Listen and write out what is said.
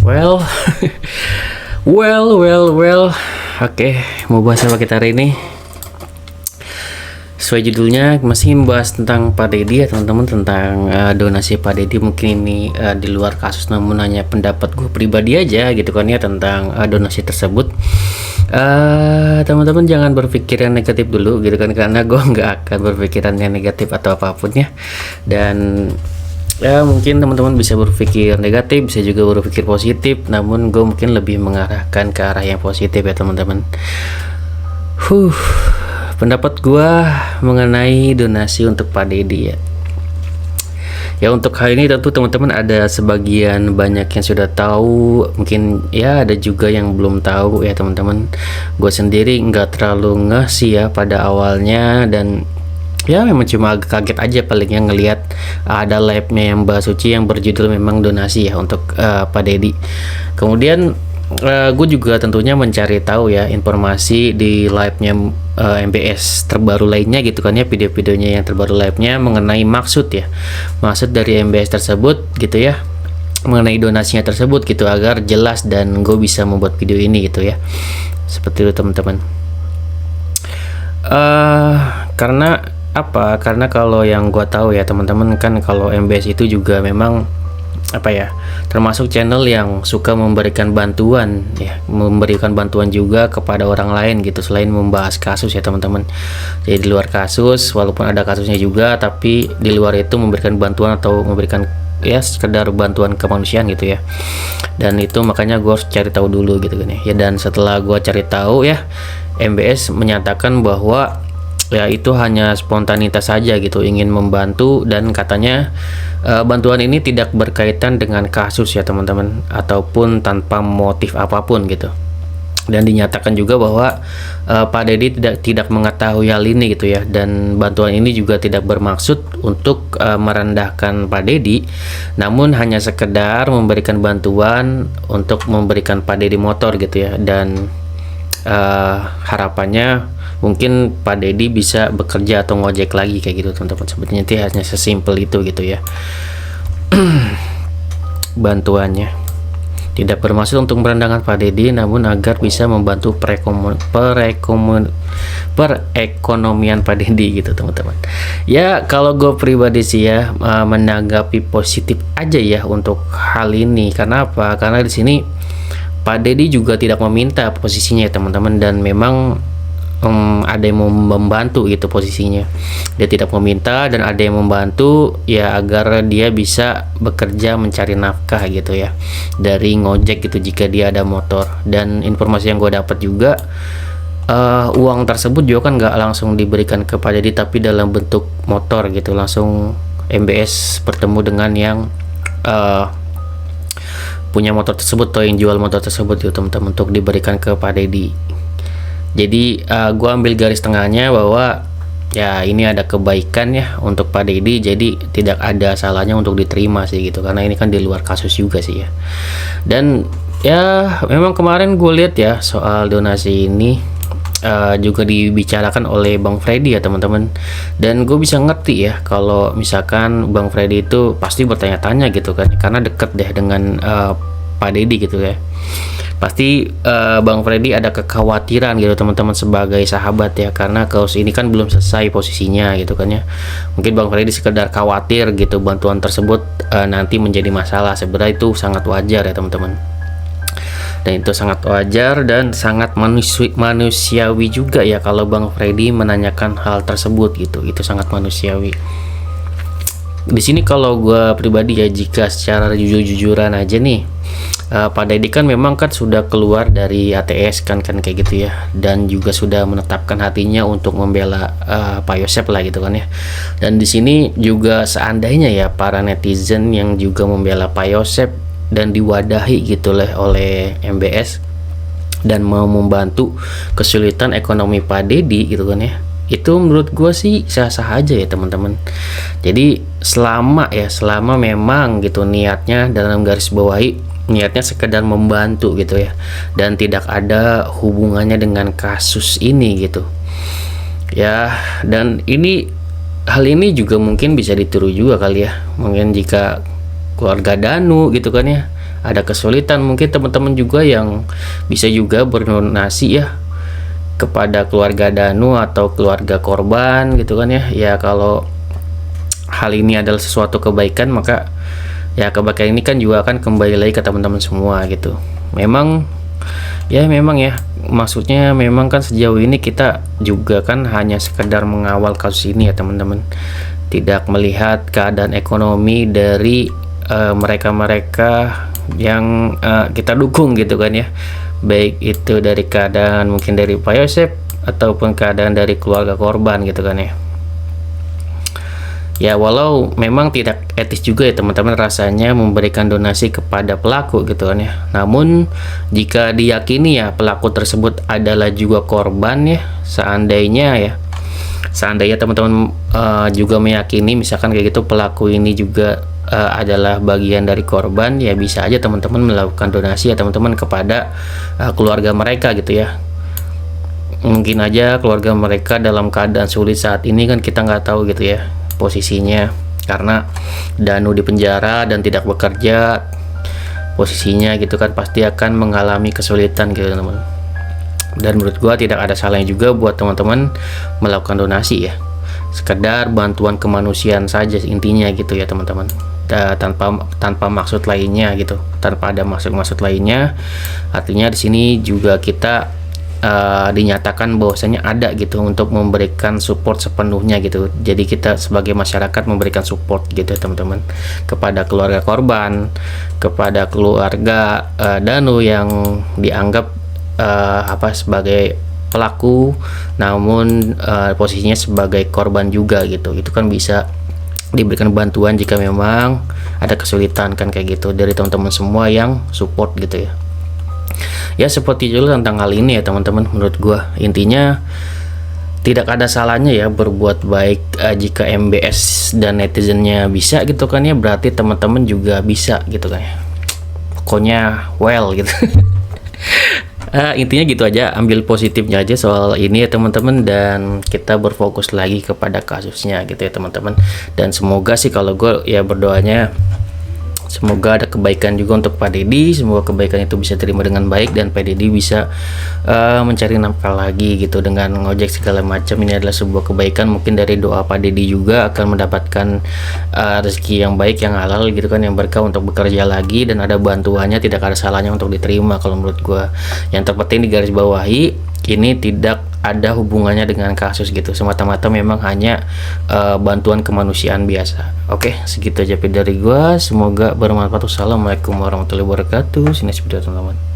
Well, well. Oke, mau bahas apa kita hari ini? Sesuai judulnya masih membahas tentang Pak Deddy ya teman-teman, tentang donasi Pak Deddy. Mungkin ini di luar kasus, namun hanya pendapat gue pribadi aja gitu kan ya tentang donasi tersebut. Teman-teman jangan berpikir yang negatif dulu gitu kan, karena gue nggak akan berpikiran yang negatif atau apapun ya. Dan ya mungkin teman-teman bisa berpikir negatif, bisa juga berpikir positif, namun gue mungkin lebih mengarahkan ke arah yang positif ya teman-teman. Pendapat gue mengenai donasi untuk Pak Deddy ya. Ya untuk hal ini tentu teman-teman ada sebagian banyak yang sudah tahu, mungkin ya ada juga yang belum tahu ya teman-teman. Gue sendiri nggak terlalu ngeh sih ya pada awalnya, dan ya memang cuma agak kaget aja palingnya ngelihat ada live-nya yang Mbak Suci yang berjudul memang donasi ya untuk Pak Deddy. Kemudian gue juga tentunya mencari tahu ya informasi di live-nya MBS terbaru lainnya gitu kan ya, video-videonya yang terbaru live-nya mengenai maksud dari MBS tersebut gitu ya, mengenai donasinya tersebut gitu, agar jelas dan gue bisa membuat video ini gitu ya, seperti itu teman-teman. Karena apa? Karena kalau yang gua tahu ya teman-teman, kan kalau MBS itu juga memang termasuk channel yang suka memberikan bantuan ya, memberikan bantuan juga kepada orang lain gitu, selain membahas kasus ya teman-teman. Jadi di luar kasus, walaupun ada kasusnya juga, tapi di luar itu memberikan bantuan atau memberikan ya sekedar bantuan kemanusiaan gitu ya. Dan itu makanya gue harus cari tahu dulu gitu kan ya. Dan setelah gue cari tahu ya, MBS menyatakan bahwa ya itu hanya spontanitas saja gitu, ingin membantu, dan katanya bantuan ini tidak berkaitan dengan kasus ya teman-teman, ataupun tanpa motif apapun gitu. Dan dinyatakan juga bahwa Pak Deddy tidak mengetahui hal ini gitu ya, dan bantuan ini juga tidak bermaksud untuk merendahkan Pak Deddy, namun hanya sekedar memberikan bantuan untuk memberikan Pak Deddy motor gitu ya. Dan harapannya mungkin Pak Deddy bisa bekerja atau ngojek lagi kayak gitu teman-teman. Sebetulnya itu hanya sesimpel itu gitu ya. Bantuannya tidak bermaksud untuk merendahkan Pak Deddy, namun agar bisa membantu perekonomian Pak Deddy gitu teman-teman. Ya kalau gue pribadi sih ya menanggapi positif aja ya untuk hal ini. Karena apa? Karena di sini Pak Deddy juga tidak meminta posisinya ya teman-teman, dan memang ada yang membantu gitu posisinya. Dia tidak meminta dan ada yang membantu ya, agar dia bisa bekerja mencari nafkah gitu ya, dari ngojek gitu jika dia ada motor. Dan informasi yang gue dapat juga uang tersebut juga kan nggak langsung diberikan ke Pak Deddy, tapi dalam bentuk motor gitu. Langsung MBS bertemu dengan yang punya motor tersebut atau yang jual motor tersebut gitu teman-teman, untuk diberikan ke Pak Deddy. Jadi gua ambil garis tengahnya bahwa ya ini ada kebaikan ya untuk Pak Deddy, jadi tidak ada salahnya untuk diterima sih gitu, karena ini kan di luar kasus juga sih ya. Dan ya memang kemarin gue lihat ya soal donasi ini juga dibicarakan oleh Bang Freddy ya teman-teman, dan gue bisa ngerti ya kalau misalkan Bang Freddy itu pasti bertanya-tanya gitu kan, karena deket deh dengan Pak Deddy gitu ya. Pasti Bang Freddy ada kekhawatiran gitu teman-teman sebagai sahabat ya, karena kasus ini kan belum selesai posisinya gitu kan ya. Mungkin Bang Freddy sekedar khawatir gitu bantuan tersebut nanti menjadi masalah. Sebenarnya itu sangat wajar ya teman-teman, dan itu sangat wajar dan sangat manusiawi juga ya kalau Bang Freddy menanyakan hal tersebut gitu. Itu sangat manusiawi. Di sini kalau gue pribadi ya, jika secara jujur-jujuran aja nih, Pak Deddy kan memang kan sudah keluar dari ATS kan kayak gitu ya, dan juga sudah menetapkan hatinya untuk membela Pak Yosep lah gitu kan ya. Dan di sini juga seandainya ya para netizen yang juga membela Pak Yosep dan diwadahi gitu oleh MBS dan mau membantu kesulitan ekonomi Pak Deddy gitu kan ya, itu menurut gue sih sah-sah aja ya teman-teman. Jadi selama memang gitu niatnya, dalam garis bawahi niatnya sekedar membantu gitu ya, dan tidak ada hubungannya dengan kasus ini gitu ya. Dan hal ini juga mungkin bisa ditiru juga kali ya, mungkin jika keluarga Danu gitu kan ya, ada kesulitan, mungkin teman-teman juga yang bisa juga berdonasi ya kepada keluarga Danu atau keluarga korban gitu kan ya. Ya kalau hal ini adalah sesuatu kebaikan, maka ya kebaikan ini kan juga akan kembali lagi ke teman-teman semua gitu. Memang ya maksudnya memang kan sejauh ini kita juga kan hanya sekedar mengawal kasus ini ya teman-teman, tidak melihat keadaan ekonomi dari mereka-mereka yang kita dukung gitu kan ya, baik itu dari keadaan mungkin dari Pak Yosep ataupun keadaan dari keluarga korban gitu kan ya. Ya walau memang tidak etis juga ya teman-teman rasanya memberikan donasi kepada pelaku gitu kan ya, namun jika diyakini ya pelaku tersebut adalah juga korban ya, seandainya teman-teman juga meyakini misalkan kayak gitu pelaku ini juga adalah bagian dari korban, ya bisa aja teman-teman melakukan donasi ya teman-teman kepada keluarga mereka gitu ya. Mungkin aja keluarga mereka dalam keadaan sulit saat ini kan, kita nggak tahu gitu ya posisinya, karena Danu di penjara dan tidak bekerja, posisinya gitu kan pasti akan mengalami kesulitan gitu teman-teman. Dan menurut gua tidak ada salahnya juga buat teman-teman melakukan donasi ya, sekedar bantuan kemanusiaan saja intinya gitu ya teman-teman, tanpa maksud lainnya gitu, tanpa ada maksud lainnya. Artinya di sini juga kita dinyatakan bahwasanya ada gitu untuk memberikan support sepenuhnya gitu. Jadi kita sebagai masyarakat memberikan support gitu ya teman-teman kepada keluarga korban, kepada keluarga Danu yang dianggap sebagai pelaku namun posisinya sebagai korban juga gitu. Itu kan bisa diberikan bantuan jika memang ada kesulitan kan kayak gitu dari teman-teman semua yang support gitu ya. Ya seperti itu tentang hal ini ya teman-teman. Menurut gua intinya tidak ada salahnya ya berbuat baik. Jika MBS dan netizennya bisa gitu kan ya, berarti teman-teman juga bisa gitu kan ya. Pokoknya well gitu. Intinya gitu aja, ambil positifnya aja soal ini ya teman-teman, dan kita berfokus lagi kepada kasusnya gitu ya teman-teman. Dan semoga sih kalau gue ya berdoanya semoga ada kebaikan juga untuk Pak Deddy, semoga kebaikan itu bisa terima dengan baik dan Pak Deddy bisa mencari nafkah lagi gitu dengan ngojek segala macam. Ini adalah sebuah kebaikan, mungkin dari doa Pak Deddy juga akan mendapatkan rezeki yang baik, yang halal gitu kan, yang berkah untuk bekerja lagi, dan ada bantuannya tidak ada salahnya untuk diterima kalau menurut gua. Yang terpenting digarisbawahi, ini tidak ada hubungannya dengan kasus gitu, semata-mata memang hanya bantuan kemanusiaan biasa. Oke, segitu aja dari gua, semoga bermanfaat. Assalamualaikum warahmatullahi wabarakatuh. Sini seperti teman-teman.